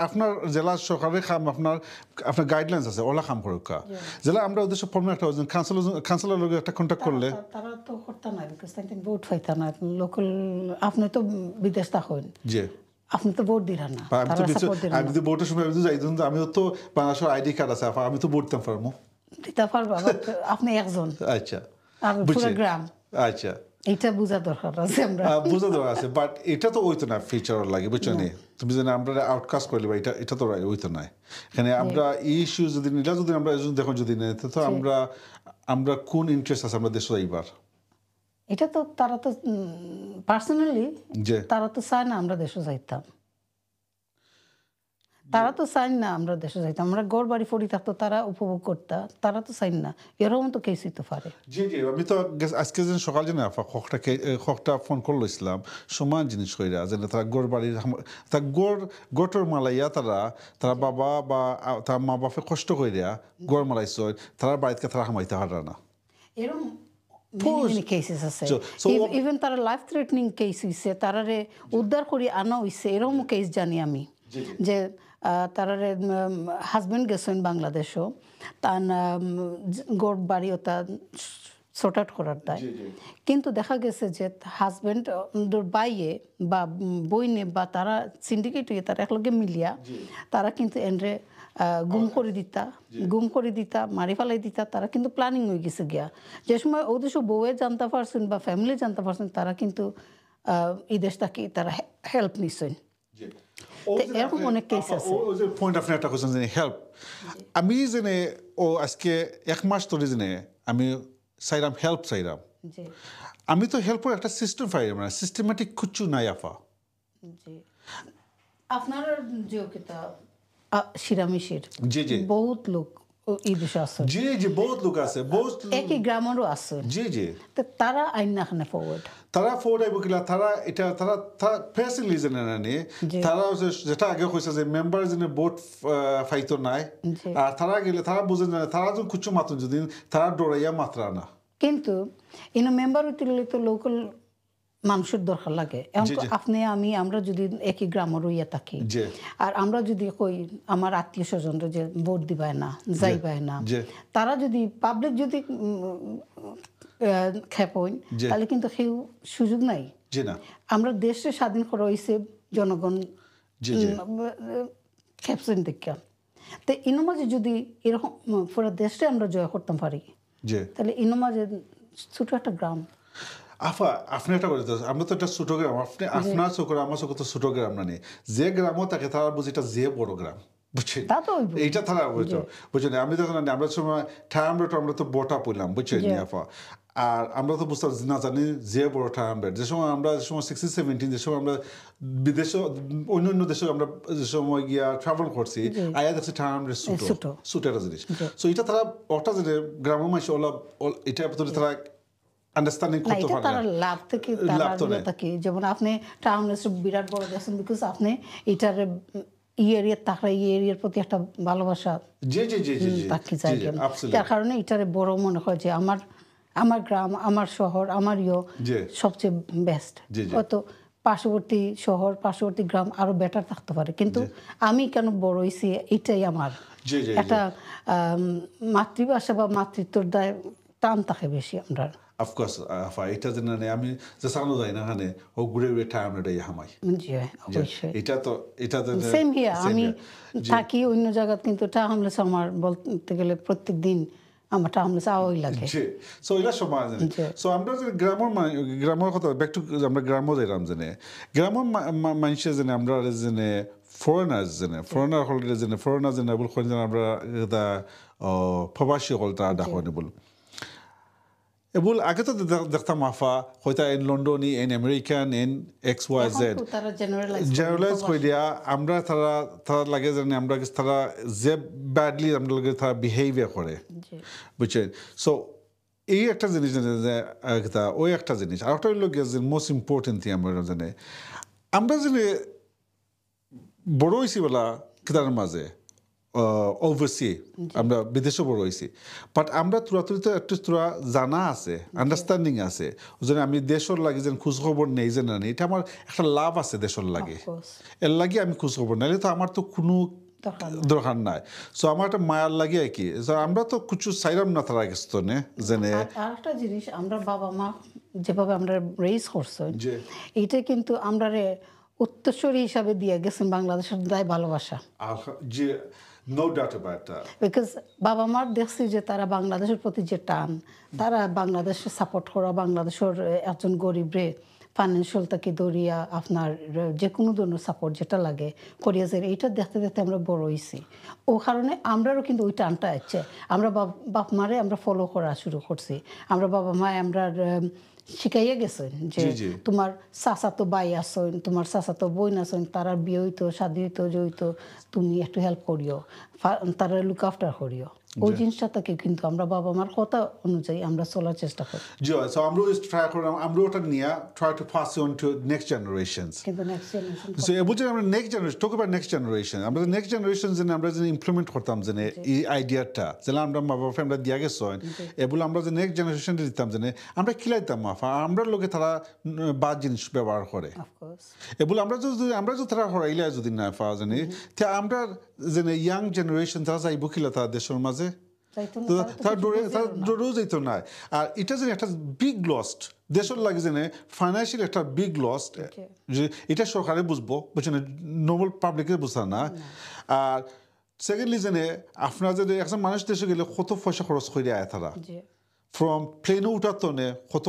আপনার জেলা সরকারের কাম আপনার গাইডলাইন্স আছে ওলা কাম করুক জেলা আমরা উদ্দেশ্য ফর্মে একটা কাউন্সিলর লোক একটা কন্ট্যাক্ট করলে তারা তো করতে না বিকজ ভোট পাইতা না লোকাল আপনি তো বিদেশ থাকেন জি আপনি তো ভোট দিলেন না আমি তো ভোটের সময় আমি তো যাই আমিও তো বাংলাদেশের আইডি কার্ড আছে আমি তো ভোট দিতে পারবো দিতে পারবো আপনি একজন আচ্ছা পুরো গ্রাম আচ্ছা এটা বোঝা দরকার আছে আমরা বুঝা দেওয়া আছে বাট এটা তো ওইতো না ফিচার লাগে বুঝছো নি তুমি জানো আমরা আউটকাস্ট করলে বা এটা তো ওইতো নাই এখানে আমরা এই ইস্যু যদি নিলা যদি আমরা দেখো যদি নেই তো আমরা কোন ইন্টারেস্ট আছে আমরা দেশে এইবার এটা তো তারা তো পার্সোনালি যে তারা তো চায় না আমরা দেশে যাইতাম তারা তো চাই না আমরা দেশে যাইতাম আমরা গড় বাড়ি ফড়ি থাকতো তারা উপভোগ করতা তারা তো চাই না এরকম তো কেসই তো পারে জি জি আমি তো আজকে যেন সকাল যেন খকটা ফোন করে লইছিলাম সমান জিনিস কইরা যেন তারা গড় বাড়ির তার গড়টোর মালাইয়া তারা বাবা বা তার মা বাপে কষ্ট কইরা গড় মালাইছ তারা বাড়িতে তারা হামাইতে পারে না এরকম many cases আছে So, ইভেন তারা লাইফ থ্রেটনিং কেস হইছে তারারে উদ্ধার করে আনা হইছে এরকম কেস জানি আমি যে তারারে হাজবেন্ড গেছেন বাংলাদেশও তার গড় বাড়িও তা সর্ট আউট করার দায় কিন্তু দেখা গেছে যে হাজবেন্ড বাইয়ে বা বইনে বা তারা সিন্ডিকেট হয়ে তারা একলগে মিলিয়া তারা কিন্তু এন্ড্রে গুম করে দিতা মারি ফেলাই দিতা তারা কিন্তু প্ল্যানিং হয়ে গেছে গিয়া যে সময় ওদের সব বউয়ে জানতে পারছেন বা ফ্যামিলি জানতে পারছেন তারা কিন্তু এই দেশটাকে তারা হেল্প নিছেন এরকম অনেক কেস আছে পয়েন্ট আপনি একটা কোশ্চেন জেনে হেল্প আমি জেনে ও আজকে এক মাস ধরে জেনে আমি চাইলাম হেল্প চাইলাম জি আমি তো হেল্পের একটা সিস্টেম পাইলাম না সিস্টেমেটিক কুচ্ছু নাই আফা জি আপনার যোগ্যতা শিরামিশির জি জি বহুত লোক এই বিষয়ে আছে জি জি বহুত লোক আছে বহুত একই গ্রামেরও আছে জি জি তো তারা আইন না খানে ফরওয়ার্ড তারা ফোর আইব কিলা তারা এটা তারা ফেসিলি জেনে নানি তারা যেটা আগে কইছে যে মেম্বার জেনে বোট ফাইতো নাই আর তারা গেলে তারা বুঝে না তারা যখন কুচ্ছু মাতুন যদি তারা ডরাইয়া মাত্রা না কিন্তু ইনো মেম্বার হইতে তো লোকাল মানুষের দরকার লাগে এখন আপনি আমি আমরা যদি একই গ্রামে রইয়া থাকি আর আমরা যদি কই আমার আত্মীয় স্বজনরা যে ভোট দিবায় না যাইবায় না তারা যদি পাবলিক যদি খেপইন তাহলে কিন্তু কেউ সুযোগ নাই আমরা দেশে স্বাধীন করা হয়েছে জনগণ খেপছেন দেখা তো ইনো মাঝে যদি এরকম পুরো দেশটা আমরা জয় করতাম পারি তাহলে ইনো মাঝে ছোট একটা গ্রাম আফা আপনি একটা বলতে আমরা তো একটা ছোট গ্রাম আপনি আপনার চোখে আমার চোখে তো ছোট গ্রাম না নেই যে গ্রামও থাকে তারা বুঝি এটা যে বড় গ্রাম বুঝছেন এইটা তারা বুঝছেন আমি দেখুন আমরা সময় আমরা তো বটা পড়লাম বুঝছেন আফা আর আমরা তো বুঝতে না জানি যে বড় ঠান্ডা যে সময় আমরা যে সময় 16-17 যে সময় আমরা বিদেশে অন্য দেশে আমরা যে সময় গিয়া ট্রাভেল করছি আয়া দেখছি ঠান্ডা ছোট একটা জিনিস সো এটা তারা ওটা যে গ্রামের মানুষ এটা তারা আন্ডারস্ট্যান্ডিং করতে পারে তারা লাভ থেকে তারা থাকে যেমন আপনি টাউনে বিরাট বড় দেখছেন বিকজ আপনি এটার এরিয়ার তাকরা এরিয়ার প্রতি একটা ভালোবাসা জি জি জি জি তাকে জায়গা যার কারণে এটারে বড় মনে হয় যে আমার গ্রাম আমার শহর আমার সবচেয়ে বেস্ট হয়তো পার্শ্ববর্তী শহর পার্শ্ববর্তী গ্রাম আরো বেটার থাকতে পারে কিন্তু আমি কেন বড় হয়েছি এটাই আমার একটা মাতৃভাষা বা মাতৃত্বর দায় টান থাকে বেশি আমরা অফকোর্স এটা জানি আমি যে সামনে যাই না হানে ও ঘুরে ঘুরে ঠান্ডাটাই হামাই এটা তো এটা সেম হিয়া আমি থাকি অন্য জায়গা কিন্তু টাউনলেস আমার বলতে গেলে প্রত্যেক দিন আমার টাউনলেস আওয়াই লাগে সো এটা সময় জানি সো আমরা যে গ্রামের কথা ব্যাক টু আমরা গ্রামও যাইলাম জানে গ্রামের মানুষের জানে আমরা জানে ফরেনার্স জানে ফরেনার হল জানে ফরেনার জানে বল কোন জানে আমরা প্রবাসী হল তারা ডাকনে বল এবল আগে তো দেখতাম আফা হয়তো এন লন্ডনী এন আমেরিকান এন XYZ জেনারেলাইজ করে দিয়া আমরা তারা লাগে জানি আমরা তারা যে ব্যাডলি আমরা লাগে তারা বিহেভিয়ার করে বুঝছেন সো এই একটা জিনিস ওই একটা জিনিস আর একটা হইল গিয়ে মোস্ট ইম্পর্টেন্ট থিং আমরা জানে আমরা জানি বড় হয়েছি বলা কেতার মাঝে ওভারসি আমরা বিদেশে বড় হয়েছি বাট আমরা তুরাতুরিতে একটু তোরা জানা আছে আন্ডারস্ট্যান্ডিং আছে যেন আমি দেশের লাগে যেন খোঁজখবর নেই যে না এটা আমার একটা লাভ আছে দেশের লাগে এর লাগে আমি খোঁজখবর নাইলে তো আমার তো কোনো দরকার নাই সো আমার একটা মায়ার লাগে আর কি আমরা তো কিছু চাইলাম না তারা গেছে নে জেনে আর একটা জিনিস আমরা বাবা মা যেভাবে আমরা রেইজ করছি এইটা কিন্তু আমরা উত্তরসূরি হিসাবে দিয়ে গেছেন বাংলাদেশের দায় ভালোবাসা যে no doubt about that because বাবা মার দেখছি যে তারা বাংলাদেশের প্রতি যে টান, তারা বাংলাদেশে সাপোর্ট করা, বাংলাদেশের একজন গরিবরে ফাইন্যান্সিয়াল থেকে দরিয়া আপনার যে কোনো ধরনের সাপোর্ট যেটা লাগে করিয়াছে, এইটা দেখতে দেখতে আমরা বড় হয়েছি। ও কারণে আমরাও কিন্তু ওই টানটা আছে, আমরা বাপ মারে আমরা ফলো করা শুরু করছি। আমরা বাবা মায় আমরা শিখাইয়া গেছেন যে তোমার চাচাতো ভাই আসেন, তোমার চাচাতো বোন আসেন, তারা বিয়ে হইতো, শাদি হইতো, জইতো, তুমি একটু হেল্প করিও, তারা লুক আফটার করিও। ওই জিনিসটাকে কিন্তু আমরা বাবা মার কথা অনুযায়ী আমরা চলার চেষ্টা করি। সো আমরা ট্রাই করলাম, আমরা ওটা নিয়ে try to pass on to next generations. কিন্তু নেক্সট জেনারেশন সো এবছর আমরা next generation talk about next generation, আমরা নেক্সট জেনারেশন যেন আমরা যেন ইমপ্লিমেন্ট করতাম যেন এই আইডিয়াটা যেন আমরা মা বাবা আমরা দিয়া গেছেন, এগুলো আমরা যে নেক্সট জেনারেশন দিতাম যেন আমরা খিলাইতাম মাফা আমরা লোকে তারা বাদ জিনিস ব্যবহার করে এগুলো আমরা যদি তারা হরাইলে যদি না পাওয়া জানি, তা আমরা যেন ইয়াং জেনারেশন তারা যাইব কিলা তারা দেশের মাঝে তারা ডরেও যেত না। আর এটা যে একটা বিগ লস্ট দেশের লাগে যে ফাইন্যান্সিয়াল একটা বিগ লস্ট, যে এটা সরকারে বুঝবো, বুঝছেন, নর্মাল পাবলিকে বুঝা না। আর সেকেন্ডলি যে আপনার যে একজন মানুষ দেশে গেলে কত পয়সা খরচ করে আয় তারা, ফ্রম প্লেনে উঠার তনে কত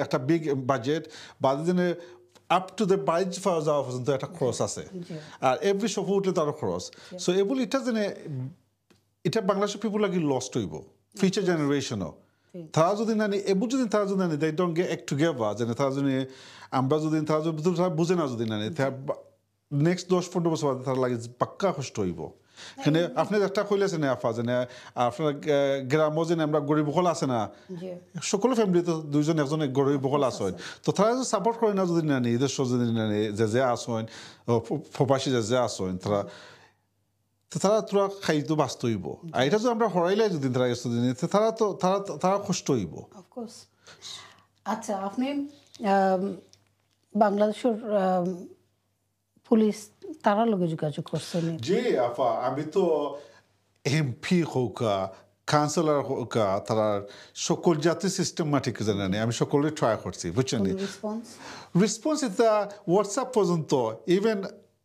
একটা বিগ বাজেট বা যেনে আপ টু দ্য বাইজ যাওয়া পর্যন্ত একটা খরচ আছে, আর এভরি সফর উঠলে তারও খরচ। সো এগুলো এটা যেন এটা বাংলাদেশের পিপুল লাগি লস্ট হইব ফিউচার জেনারেশনও। তারা যদি নানি এবার যদি তারা যদি নানি দে ডোন্ট গেট এক টুগেদার, যেন তারা যদি আমরা যদি তারা যদি তারা বুঝে না যদি নানি, নেক্সট 10-15 বছর বাদে তারা লাগে পাক্কা কষ্ট হইব। এখানে আপনি একটা কইলেছেন আফা যেন আপনার গ্রামও যেন আমরা গরিব বকল আছে না, সকল ফ্যামিলি তো দুইজন একজন গরিব বকল আসেন, তো তারা যদি সাপোর্ট করে না যদি নানি এদের যদি নানি যে আসেন প্রবাসী যে আসেন তারা তারা তোরা খাইতো বাঁচতে হইব। আর এটা যদি আমরা হরাইলে যদি তারা তারা তো তারা কষ্ট হইব। আচ্ছা, আপনি বাংলাদেশের পুলিশ তারা লগে যোগাযোগ করছেন? জি আফা, আমি তো এমপি হোক কাউন্সিলর হোক তারা সকল জাতীয় সিস্টেমেটিক জানি আমি সকলে ট্রাই করছি, বুঝছেন। রেসপন্স এটা হোয়াটসঅ্যাপ পর্যন্ত ইভেন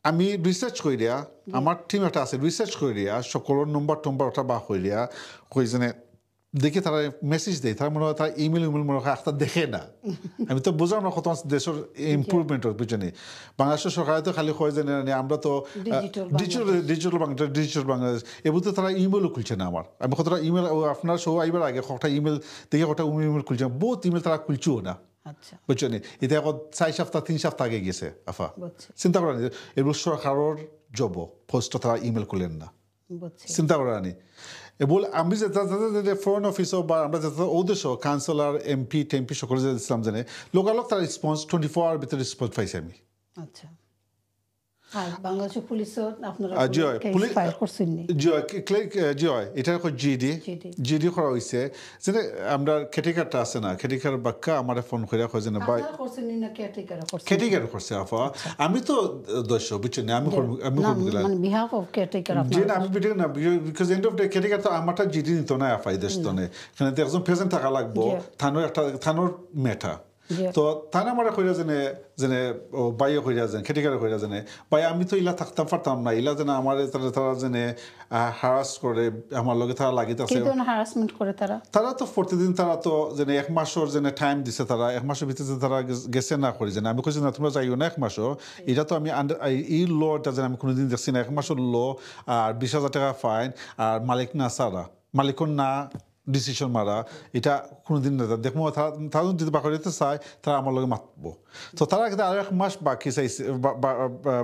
আমি রিসার্চ করিয়া আমার টিম একটা আছে রিসার্চ করিয়া সকলের নম্বর ওটা বা করিয়া কই যেনে দেখি তারা মেসেজ দেয়, তারা মনে হয় তারা ইমেল মনে হয় একটা দেখে না। আমি তো বুঝলাম না কত দেশের ইম্প্রুভমেন্টের পিছনে। বাংলাদেশের সরকারে তো খালি হয় যে আমরা তো ডিজিটাল বাংলাদেশ এবার তো তারা ইমেলও খুলছে না। আমি কতটা ইমেল আপনার সব আইবার আগে কটা ইমেল দেখে কটা ইমেল খুলছে, বহুত ইমেল তারা খুলছেও না, বুঝছেন। এটা এখন 4 সপ্তাহ 3 সপ্তাহ আগে গেছে আফা। চিন্তা করেন এগুলো সরকারের জব পোস্ট তারা ইমেল খুলেন না, চিন্তা করেনি। এবার আমি যে ফরেন অফিসও বা আমরা যেটা ওদেশ কাউন্সিলর এমপি টেমপি সকলে যে ইসলাম জানে লোকালক তার রেসপন্স 24 আওয়ার ভিতরে রেসপন্স পাইছি আমি। আচ্ছা, বাংলাদেশের পুলিশও আপনারা এটা জিডি করা হয়েছে যে আমরা কেটিকারটা আছে না, কেটিকার বাক্কা আমার ফোন করে কয় যে ভাই কেটিকার করছে আফা। আমি তো দোষ বুঝছেন আমি বিকজ এন্ড অফ ডে কেটিকার তো আমারটা জিডি নিত না আফা। এই দেশ তো এখানে একজন প্রেজেন্ট থাকা লাগবো, থানোর মেটা। তো তাই আমার কইরা যেনে বাইয়ে কইরা যেন খেটিকারে কইরা যেনে ভাই আমি তো ইলা থাকতাম পারতাম না, ইলা যেন আমার তারা যেনে হারাস করে আমার লগে তারা লাগিতেছে। হারাসমেন্ট করে তারা তো প্রতিদিন তারা তো যেনে 1 মাসের যেনে টাইম দিছে, তারা 1 মাসের ভিতরে তারা গেছে না করে যেন আমি কইছি না তোমরা যাইও না 1 মাসও। এটা তো আমি এই লটা যেন আমি কোনোদিন দেখছি না। 1 মাসের ল আর 20,000 টাকা ফাইন আর মালিক না সারা মালিকর না ডিসিশন মারা, এটা কোনোদিন না দেখবো। তারা যদি বাকি যেতে চায় তারা আমার লগে মাতবো। তো তারা কিন্তু আর 1 মাস বাকি চাইছে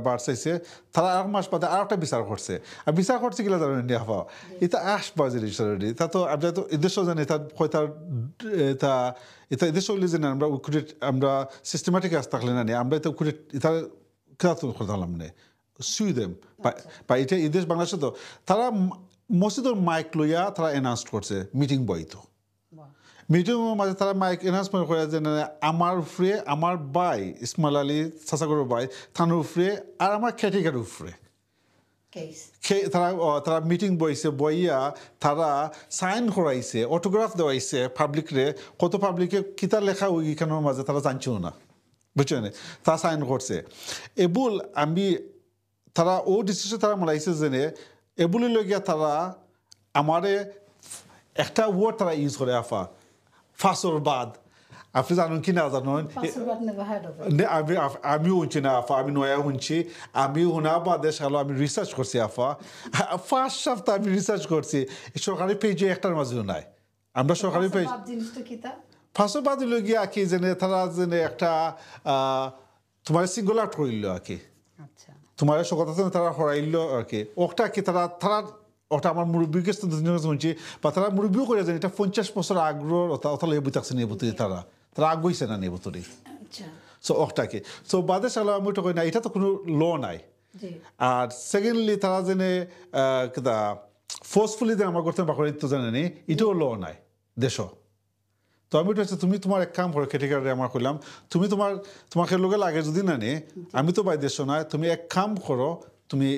বার চাইছে, তারা 1 মাস বাদে আর একটা বিচার করছে। আর বিচার করছে গেলে তারা ইন্ডিয়া হওয়া এটা আসবা জিনিস রেডি। তা তো আমরা তো এদেশও জানি তার এটা এটা এদেশ হইলে যে আমরা আমরা সিস্টেমেটিক আস থাকলে না আমরা এটা এটা খেলা করতাম না সুই দেম বা এটা এদেশ বাংলাদেশে তো তারা মসজিদের মাইক লইয়া তারা অ্যানাউন্স করছে মিটিং বই। তো মিটিংয়ের মাঝে তারা মাইক অ্যানাউন্সমেন্ট করে যে আমার উপরে আমার ভাই ইসমাইল আলী চাচাগর ভাই থানোর উপরে আর আমার খেটিকার উপরে তারা মিটিং বইছে, বইয়া তারা সাইন করাইছে, অটোগ্রাফ দেওয়াইছে পাবলিকরে। কত পাবলিকে কিতা লেখা ওইখানের মাঝে তারা জানছেও না, বুঝছেন। তারা সাইন করছে এবুল আমি তারা ও ডিসিশন তারা মালাইছে যে এগুলি লগিয়া তারা আমারে একটা ওয়ার্ড তারা ইউজ করে আফা ফাঁসর বাদ আপনি জানেন কি না জানেন Password never heard of it. আমি শুনছি না আফা আমি নয়া শুনছি আমি শোনা বাদে সালো আমি রিসার্চ করছি আফা ফার্স্ট সপ্তাহ আমি রিসার্চ করছি সরকারি পেজে একটার মাঝেও নাই আমরা সরকারি পেজ Password জিনিসটা কি তা? ফাঁসর বাদ হইল গিয়া কি যেনে তারা যেনে একটা তোমার সিঙ্গল আউট করিল আর কি আচ্ছা তোমার সকথা তারা হরাইল আর কি ওটা কি তারা তারা ওটা আমার মুরব্বীর কাছে শুনছি বা তারা মুরব্বীও করে জানি এটা 50 বছর আগ্রহ ওটা লেবু থাকছে নিয়ে বতরি তারা আগ্রহীছে না নিয়ে বতরি আচ্ছা সো ওটাকে সো বাদে সালা আমি ওটা কই না এটা তো কোনো ল নাই জি আর সেকেন্ডলি তারা জেনে কিতা ফোর্সফুলি যে আমার করতে বাকরি তো জানে নি এটাও ল নাই দেশ তো আমি ওটা হচ্ছে তুমি তোমার এক কাম করো কেটেকারে আমার কইলাম তুমি তোমাকে লোকে লাগে যদি না নে আমি তো বাই দেশ নয় তুমি এক কাম করো তুমি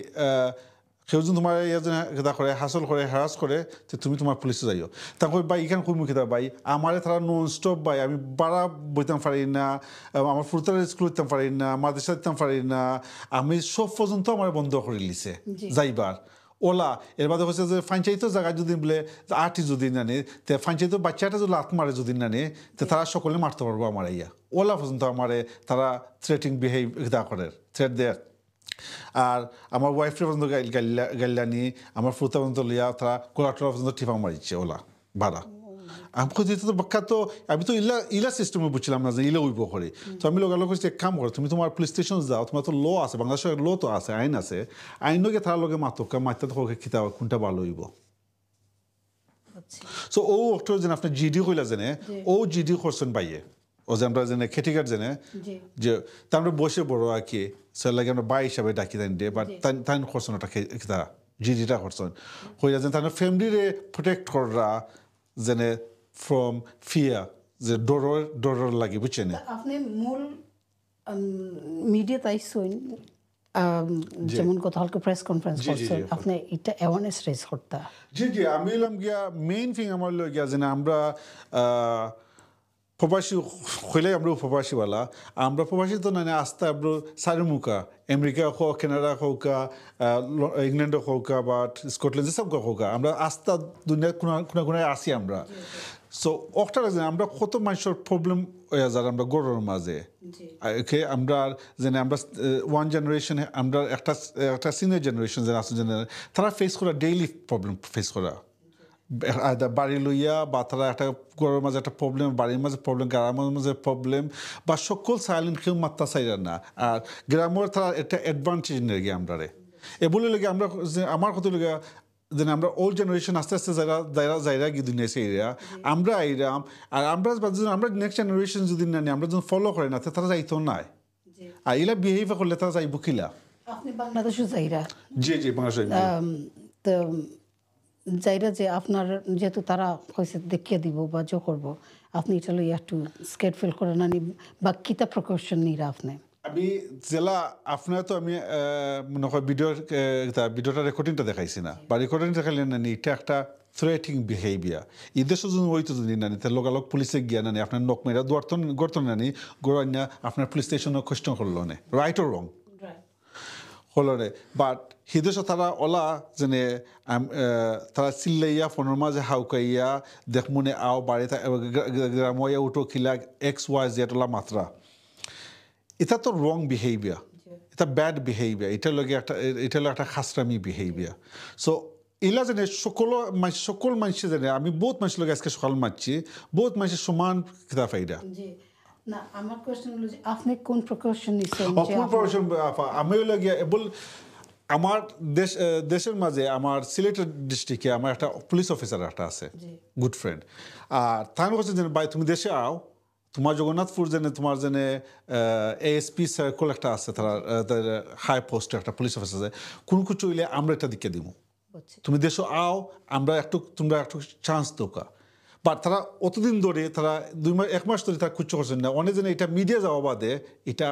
কেউ যদি তোমার ইয়া করে হাসল করে হ্যারাস করে তো তুমি তোমার পুলিশে যাইও তারপর ভাই এখানে খুব মুখিতা ভাই আমারে তারা নন স্টপ ভাই আমি বাড়া বইতাম পারি না আমার ফুরতার স্কুল দিতাম পারি না মাদ্রাসা দিতাম পারি না আমি সব পর্যন্ত আমার বন্ধ করে লিছে যাইবার ওলা এর বাদে হচ্ছে যে ফাঞ্চাইতো জায়গায় যদি বলে আটটি যদি নানে তে ফাঞ্চাইতো বাচ্চাটা যদি লাত মারে যদি নানে তো তারা সকলে মারতে পারবো আমার ইয়া ওলা পর্যন্ত আমারে তারা থ্রেটিং বিহেভ করে থ্রেট দেয় আর আমার ওয়াইফের পর্যন্ত গাইলানি আমার ফুরতা পর্যন্ত লিয়া তারা কোলাটোলা পর্যন্ত টিপা মারিচ্ছে ওলা ভাড়া আমি দিতে তো বাক্কা তো আমি তো ইলা সিস্টেমে বুঝছিলাম না যে ইলা উইব করে তো আমি লোক করছি এক কাম করো তুমি তোমার পুলিশ স্টেশন যাও তোমার তো ল আছে বাংলাদেশের ল তো আছে আইন আছে আইনকে তার লগে মাতকা মারতে তো খিতা কোনটা ভালো হইব সো ও অক্টোর যেন আপনার জিডি কইলা জেনে ও জিডি করছেন বাইয়ে ও যে আমরা জেনে খেটিকার জেনে যে তা আমরা বসে বড় আর কি সে লাগে আমরা বাই হিসাবে ডাকি দেন ডে বাট তাই করছেন ওটা খিতা জিডিটা করছেন কইলা যেন তার ফ্যামিলিরে প্রোটেক্ট করা যেনে ফ্রম ফিয়ার যে ডরর লাগে বুঝছেন আপনি মূল মিডিয়া তাইছেন যেমন গতকালকে প্রেস কনফারেন্স করছেন আপনি এটা অ্যাওয়ারনেস রেজ করতে জি আমি এলাম গিয়া মেইন থিং আমার লই গিয়া যেন আমরা প্রবাসী হইলে আমরা প্রবাসীওয়ালা আমরা প্রবাসী তো না আস্তে আমরা চারিমুখা আমেরিকা হোক কানাডা হোক ইংল্যান্ড হোক বা স্কটল্যান্ড যেসব হোক আমরা আস্তা দুনিয়া কোনায় আসি আমরা সো একটা লাগে আমরা কত মানুষের প্রবলেম হয়ে যায় আমরা গড়ের মাঝে আমরা যেন আমরা ওয়ান জেনারেশন আমরা একটা সিনিয়র জেনারেশন যেন আছে যেন তারা ফেস করা ডেইলি প্রবলেম ফেস করা বাড়ি লইয়া বা তারা একটা ঘরের মাঝে একটা প্রবলেম বাড়ির মাঝে প্রবলেম গ্রামের মাঝে প্রবলেম বা সকল সাইলেন্ট কেউ মাত্রা চাইরা না আর গ্রামের তারা একটা অ্যাডভান্টেজ নিয়ে গিয়ে আমরা এগুলো লেগে আমরা আমার কথা লেগে যেন আমরা ওল্ড জেনারেশন আস্তে আস্তে যারা গিয়ে দুনিয়া এরিয়া আমরা আইরাম আর আমরা নেক্সট জেনারেশন যদি না নিই আমরা যখন ফলো করে না তারা যাইতো নাই আর এলা বিহেভিয়ার করলে তারা যাইব কিলা আপনি বাংলাদেশও যাইরা জি বাংলাদেশ তো যাইরা যে আপনার যেহেতু তারা হয়েছে দেখিয়ে দিব বা জো করবো আপনি এটা লইয়া একটু স্কেট ফিল করে না নি বা কিতা প্রিকশন নিরা আপনি আমি জেলা আপনার তো আমি মনে হয় ভিডিওটা রেকর্ডিংটা দেখাইছি না বা রেকর্ডিং দেখাইলে না এটা একটা থ্রেটিং বিহেভিয়ার ইদেশ যদি ওইতো যদি না নিতে লোকালোক পুলিশে গিয়া না আপনার নখ মেয়েরা গর্তন নানি গোড়ান্যা আপনার পুলিশ স্টেশনে কোয়েশ্চন করলো না রাইট ও রং হলো রে বাট হিদেশ তারা ওলা যেনে তারা চিল্লাইয়া ফোনের মাঝে হাউকাইয়া দেখ মনে আও বাড়ি গ্রামইয়া উঠো খিলা XYZ ওলা মাত্রা এটা তো রং বিহেভিয়ার এটা ব্যাড বিহেভিয়ার এটা লগে একটা খাসরামি বিহেভিয়ার সো এলা জানে সকল মানুষ জানে আমি বহুত মানুষের লগে আজকে সকাল মারছি বহুত মানুষের সমান কিতা ফাইদা না আমার কোশ্চেন হলো যে আপনি কোন প্রিকশন নিছেন কোন প্রিকশন আমি লাগিয়া বল আমার দেশের মাঝে আমার সিলেট ডিস্ট্রিক্টে আমার একটা পুলিশ অফিসার একটা আছে গুড ফ্রেন্ড আর তার কাছে যেন ভাই তুমি দেশে আও তোমার জগন্নাথপুর জেনে তোমার জেনে ASP সার্কেল একটা আছে তারা হাই পোস্টে একটা পুলিশ অফিসার আছে কোন কিছু হইলে আমরা এটা দিকে দিব তুমি দেশে আও তোমরা একটু চান্স দোকা বাট তারা অতদিন ধরে তারা 1 মাস ধরে তারা কুচ্ছ করছেন না অনেক জনে এটা মিডিয়া যাওয়া বাদে এটা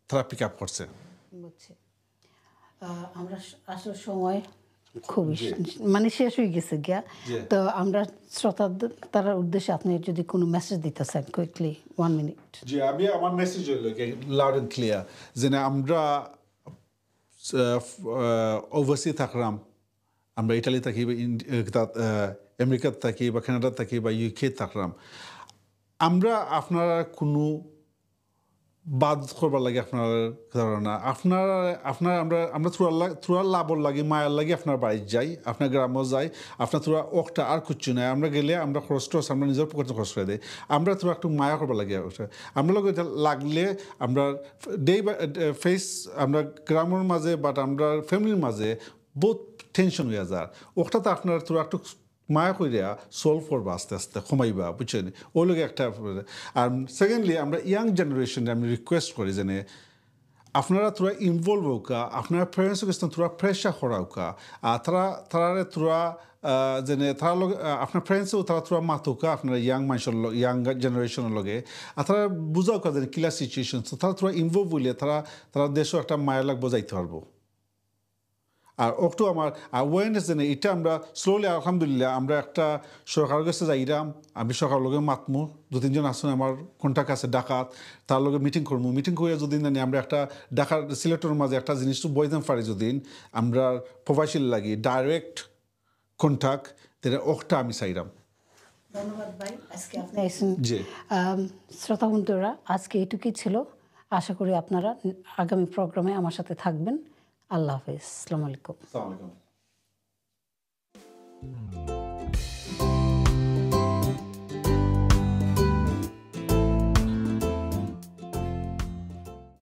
তারা পিক আপ করছে আমরা আসলে সময় খুবই মানে শেষ হয়ে গেছে গিয়া তো আমরা শ্রোতা তার উদ্দেশ্যে আপনি যদি কোনো মেসেজ দিতে চান কুইকলি 1 মিনিট জি আমি আমার মেসেজ হলো লাউড এন্ড ক্লিয়ার যে আমরা ওভারসি থাকলাম আমরা ইটালি থাকি বা আমেরিকাত থাকি বা কানাডা থাকি বা ইউকে থাকলাম আমরা আপনারা কোনো বাদ করবার লাগে আপনার ধারণা আপনার আমরা থ্রুয়ার লাভর লাগে মায়ার লাগে আপনার বাড়ি যাই আপনার গ্রামও যাই আপনার থ্রুয়া ওকটা আর কিচ্ছু নাই আমরা গেলে আমরা খরচ টরচ আমরা নিজের পকেটে খরচ করে দিই আমরা থ্রুয়া একটু মায়া করবার লাগে আমরা লোক এটা লাগলে আমরা ডে বাই ফেস আমরা গ্রামের মাঝে বাট আমরা ফ্যামিলির মাঝে বহুত টেনশন হয়ে যায় ওটাতে আপনার থ্রুয়া একটু মায়া কইরা সলভ করবা আস্তে আস্তে কমাইবা বুঝছেন ওই লোক একটা আর সেকেন্ডলি আমরা ইয়াং জেনারেশনে আমি রিকোয়েস্ট করি যে আপনারা তোরা ইনভলভ হোকা আপনার প্যারেন্টসকে কাছে তোরা প্রেশার করা হোকা আর তারা তোরা যেনে তারা লগে আপনার ফ্রেন্ডসও তারা তোরা মাতোকা আপনার ইয়াং মানুষের ইয়াং জেনারেশনের লগে আর তারা বুঝাও কা যে কিলা সিচুয়েশন তারা তোরা ইনভলভ হইলে তারা দেশও একটা মায়া লাগবো যাইতে পারবো আর একটু আমার অ্যাওয়ারনেস জানি এটা আমরা স্লোলি আলহামদুলিল্লাহ আমরা একটা সরকারের কাছে যাইরাম আমি সরকারের লগে মাতমু 2-3 জন আসুন আমার কন্ট্যাক্ট আছে ডাকাত তার লগে মিটিং করবো মিটিং করে যদি জানি আমরা একটা ঢাকার সিলেটের মাঝে একটা জিনিস তো বইদাম পারি যদি আমরা প্রবাসীর লাগি ডাইরেক্ট কন্ট্যাক্ট তাহলে ওটা আমি চাইরাম ধন্যবাদ ভাই আজকে আপনি এসেছেন জি শ্রোতা বন্ধুরা আজকে এটুকুই ছিল আশা করি আপনারা আগামী প্রোগ্রামে আমার সাথে থাকবেন আল্লাহ হাফেজ আসসালামু আলাইকুম আসসালামু আলাইকুম